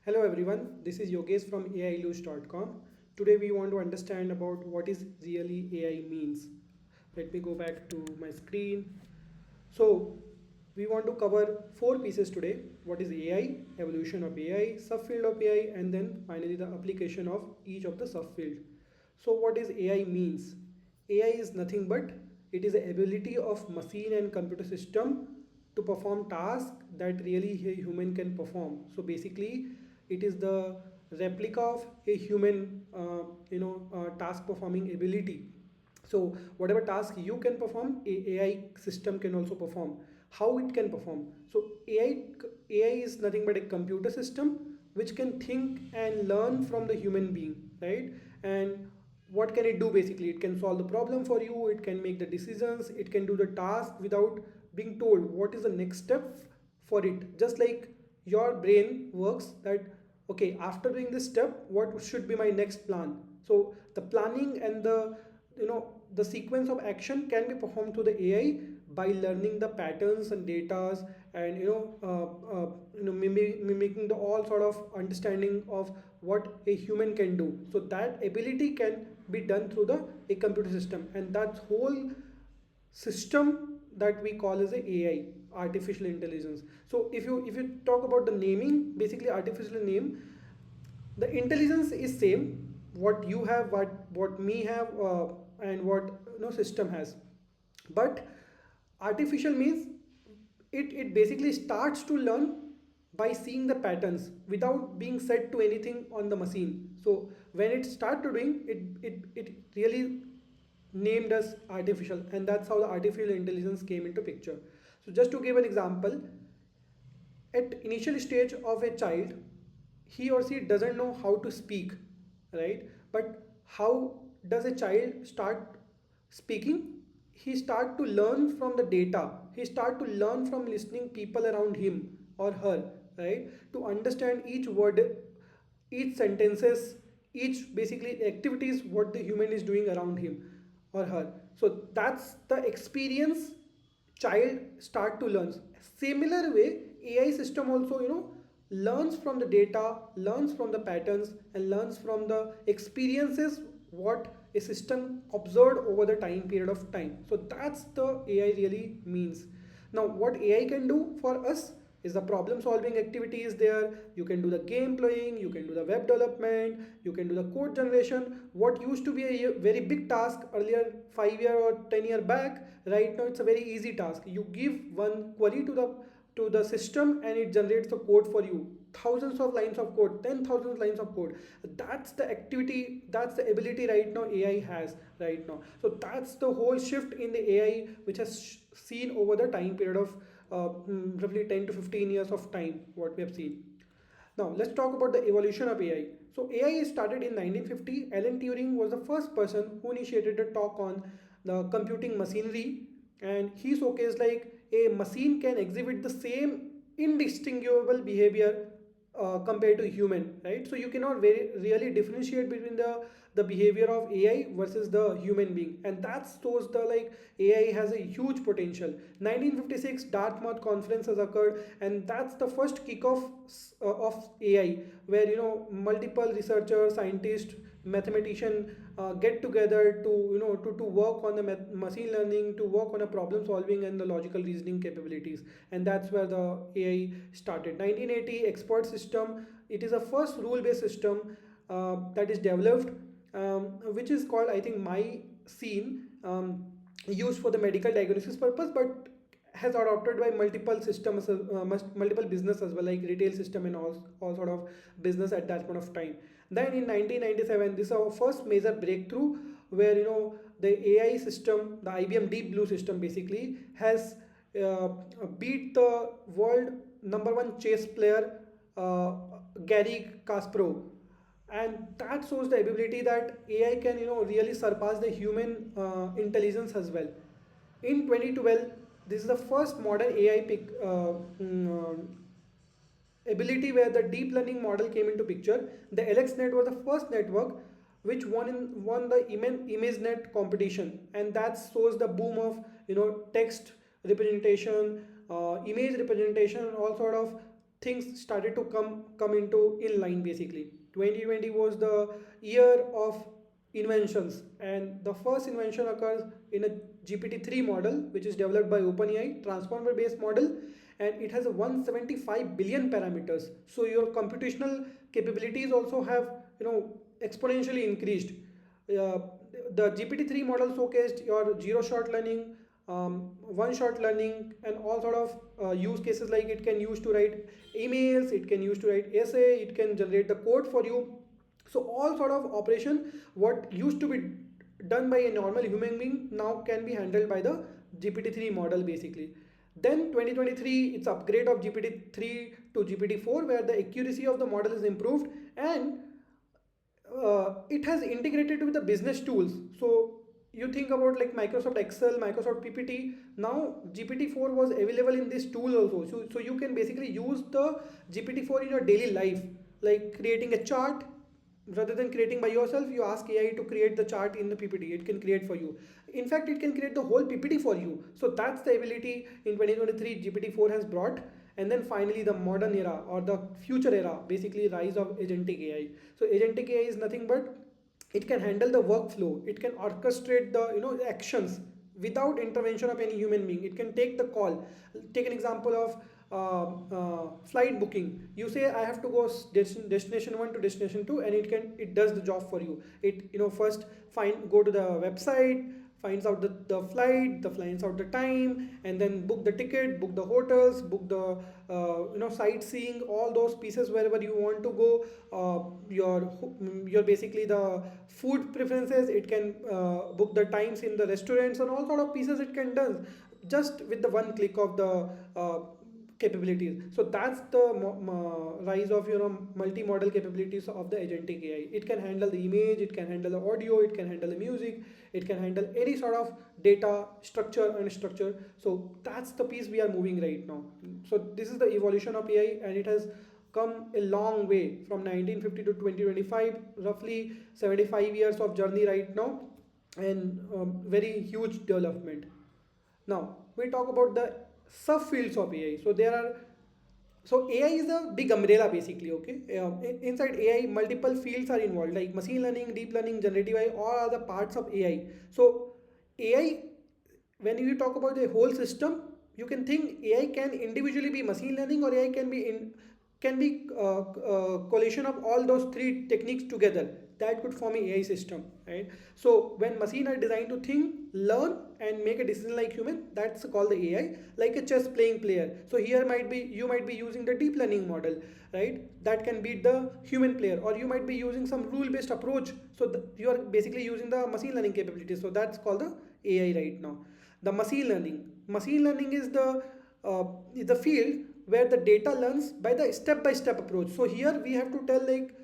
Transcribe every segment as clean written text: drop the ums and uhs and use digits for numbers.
Hello everyone, this is Yogesh from AILuge.com. Today we want to understand about what is really AI means. Let me go back to my screen. So we want to cover four pieces today. What is AI, evolution of AI, subfield of AI, and then finally the application of each of the subfield. So what is AI means? AI is nothing but it is the ability of machine and computer system to perform tasks that really a human can perform. So basically, it is the replica of a human, task performing ability. So whatever task you can perform, a AI system can also perform. How it can perform? So AI is nothing but a computer system which can think and learn from the human being, right? And what can it do? Basically it can solve the problem for you, it can make the decisions, it can do the task without being told what is the next step for it. Just like your brain works, that okay, after doing this step what should be my next plan. So the planning and the sequence of action can be performed through the AI by learning the patterns and datas, and mimicking the all sort of understanding of what a human can do. So that ability can be done through the a computer system, and that whole system that we call as a AI, artificial intelligence. So if you talk about the naming, basically artificial name, the intelligence is same, what you have, what me have, and what system has. But artificial means it basically starts to learn by seeing the patterns without being set to anything on the machine. So when it start to doing it, it really named as artificial, and that's how the artificial intelligence came into picture. So just to give an example, at initial stage of a child, he or she doesn't know how to speak, right? But how does a child start speaking? He start to learn from the data, he start to learn from listening people around him or her, right? To understand each word, each sentences, each basically activities what the human is doing around him or her. So that's the experience child start to learn. Similar way, AI system also learns from the data, learns from the patterns, and learns from the experiences what a system observed over the time period of time. So that's the AI really means. Now what AI can do for us is the problem solving activity is there. You can do the game playing, you can do the web development, you can do the code generation. What used to be a very big task earlier, 5 year or 10 year back, right now it's a very easy task. You give one query to the system and it generates the code for you, thousands of lines of code, 10,000 lines of code. That's the activity, that's the ability right now AI has right now. So that's the whole shift in the AI which has seen over the time period of roughly 10 to 15 years of time what we have seen. Now let's talk about the evolution of AI. So AI started in 1950. Alan Turing was the first person who initiated a talk on the computing machinery, and he showcased like a machine can exhibit the same indistinguishable behavior compared to human, right? So you cannot very really differentiate between the behavior of AI versus the human being, and that shows the like AI has a huge potential. 1956 Dartmouth conference has occurred, and that's the first kickoff of AI, where multiple researchers, scientists, mathematician get together to to work on the machine learning, to work on a problem solving and the logical reasoning capabilities. And that's where the AI started. 1980 expert system, it is a first rule based system that is developed, which is called, I think, my scene, used for the medical diagnosis purpose, but has adopted by multiple systems, multiple business as well, like retail system and all sort of business at that point of time. Then in 1997, this is our first major breakthrough, where the AI system, the IBM Deep Blue system, basically has beat the world number one chess player, uh, Gary Kasparov. And that shows the ability that AI can really surpass the human intelligence as well. In 2012, this is the first modern AI ability where the deep learning model came into picture. The LXNet was the first network which won the ImageNet competition, and that shows the boom of text representation, image representation, and all sort of things started to come into in line basically. 2020 was the year of inventions, and the first invention occurs in a GPT-3 model, which is developed by OpenAI, transformer based model, and it has a 175 billion parameters. So your computational capabilities also have, exponentially increased. uh, the GPT-3 model showcased your zero shot learning, one shot learning, and all sort of use cases, like it can use to write emails, it can use to write essay, it can generate the code for you. So all sort of operation what used to be done by a normal human being now can be handled by the GPT-3 model basically. Then 2023, it's upgrade of GPT-3 to GPT-4, where the accuracy of the model is improved, and it has integrated with the business tools. So you think about like Microsoft Excel, Microsoft PPT. Now GPT-4 was available in this tool also. So you can basically use the GPT-4 in your daily life, like creating a chart. Rather than creating by yourself, you ask AI to create the chart in the PPT. It can create for you. In fact, it can create the whole PPT for you. So that's the ability in 2023 GPT-4 has brought. And then finally the modern era or the future era, basically rise of agentic AI. So agentic AI is nothing but it can handle the workflow, it can orchestrate the actions without intervention of any human being. It can take the call. Take an example of flight booking. You say I have to go destination 1 to destination 2, and it does the job for you. It first find go to the website, finds out the flight, the finds out the time, and then book the ticket, book the hotels, book the sightseeing, all those pieces wherever you want to go. Your basically the food preferences, it can book the times in the restaurants, and all sort of pieces it can do just with the one click of the capabilities. So that's the rise of multi-model capabilities of the agentic AI. It can handle the image, it can handle the audio, it can handle the music, it can handle any sort of data structure and structure. So that's the piece we are moving right now. So this is the evolution of AI, and it has come a long way from 1950 to 2025, roughly 75 years of journey right now, and very huge development. Now we talk about the subfields of AI. So there are so AI is a big umbrella basically. Okay, inside AI, multiple fields are involved like machine learning, deep learning, generative AI. All are the parts of AI. So AI, when you talk about the whole system, you can think AI can individually be machine learning, or AI can be collation of all those three techniques together. That could form an AI system, right? So when machine are designed to think, learn, and make a decision like human, that's called the AI, like a chess playing player. So here might be you might be using the deep learning model, right? That can beat the human player, or you might be using some rule based approach. So you are basically using the machine learning capabilities. So that's called the AI right now. The machine learning is the field where the data learns by step approach. So here we have to tell like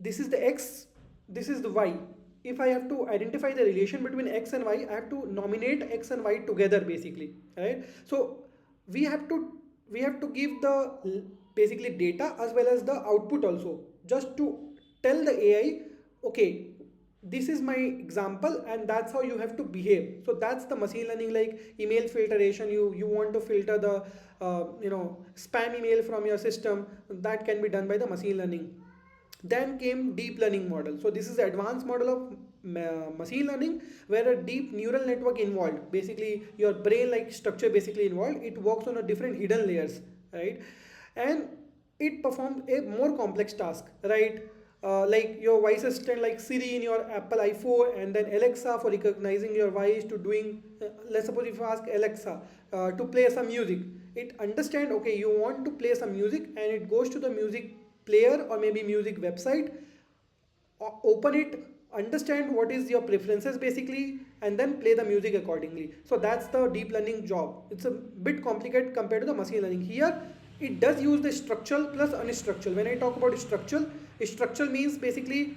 this is the x, this is the y. If I have to identify the relation between x and y, I have to nominate x and y together basically, right? So we have to we have to give the basically data as well as the output also, just to tell the AI, okay, this is my example and that's how you have to behave. So that's the machine learning. Like email filtration, you want to filter the spam email from your system, that can be done by the machine learning. Then came deep learning model. So this is the advanced model of machine learning, where a deep neural network involved, basically your brain like structure basically involved. It works on a different hidden layers, right? And it performs a more complex task, right? Like your voice assistant like Siri in your Apple iPhone, and then Alexa for recognizing your voice, to doing let's suppose if you ask Alexa to play some music, it understand, okay, you want to play some music, and it goes to the music player or maybe music website, open it, understand what is your preferences basically, and then play the music accordingly. So that's the deep learning job. It's a bit complicated compared to the machine learning. Here it does use the structural plus unstructural. When I talk about structural means basically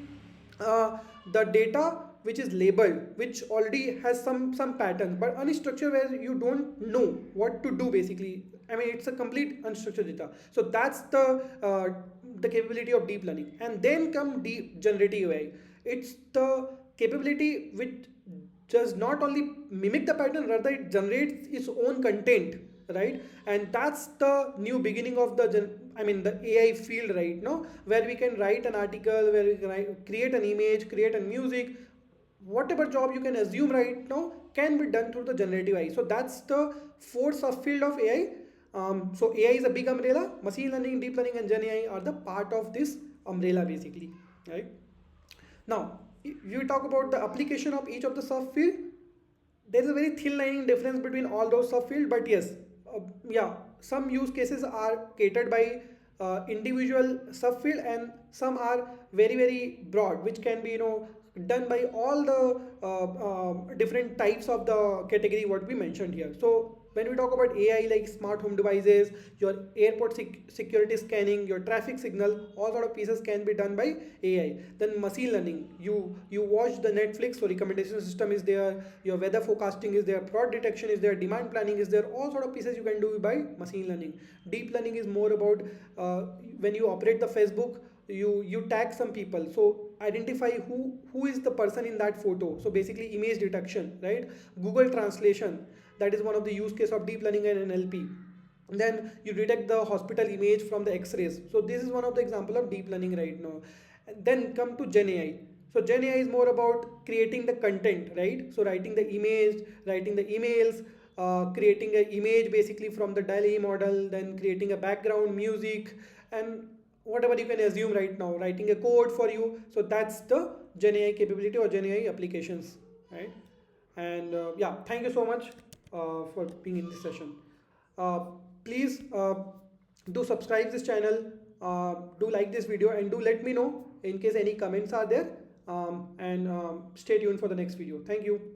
the data which is labeled, which already has some patterns, but unstructured where you don't know what to do basically. I mean, it's a complete unstructured data. So that's the capability of deep learning. And then come deep generative AI. It's the capability which does not only mimic the pattern, rather it generates its own content, right? And that's the new beginning of the I mean the AI field right now, where we can write an article, where we can create an image, create a music, whatever job you can assume right now can be done through the generative AI. So that's the fourth subfield of AI. So AI is a big umbrella. Machine learning, deep learning, and Gen AI are the part of this umbrella basically, right? Now, if you talk about the application of each of the subfield, there is a very thin line difference between all those subfield, but yes, yeah, some use cases are catered by individual subfield, and some are very broad, which can be done by all the different types of the category what we mentioned here. So when we talk about AI, like smart home devices, your airport security scanning, your traffic signal, all sort of pieces can be done by AI. Then machine learning, you watch the Netflix, so recommendation system is there, your weather forecasting is there, fraud detection is there, demand planning is there, all sort of pieces you can do by machine learning. Deep learning is more about when you operate the Facebook, you tag some people, so identify who is the person in that photo, so basically image detection, right? Google translation, that is one of the use case of deep learning and NLP. Then you detect the hospital image from the x-rays, so this is one of the example of deep learning right now. And then come to Gen AI. So Gen AI is more about creating the content, right? So writing the image, writing the emails, creating an image basically from the DALL-E model, then creating a background music, and whatever you can assume right now, writing a code for you. So that's the Gen AI capability or Gen AI applications, right? And yeah, thank you so much for being in this session. uh, Please do subscribe this channel, do like this video, and do let me know in case any comments are there, and stay tuned for the next video. Thank you.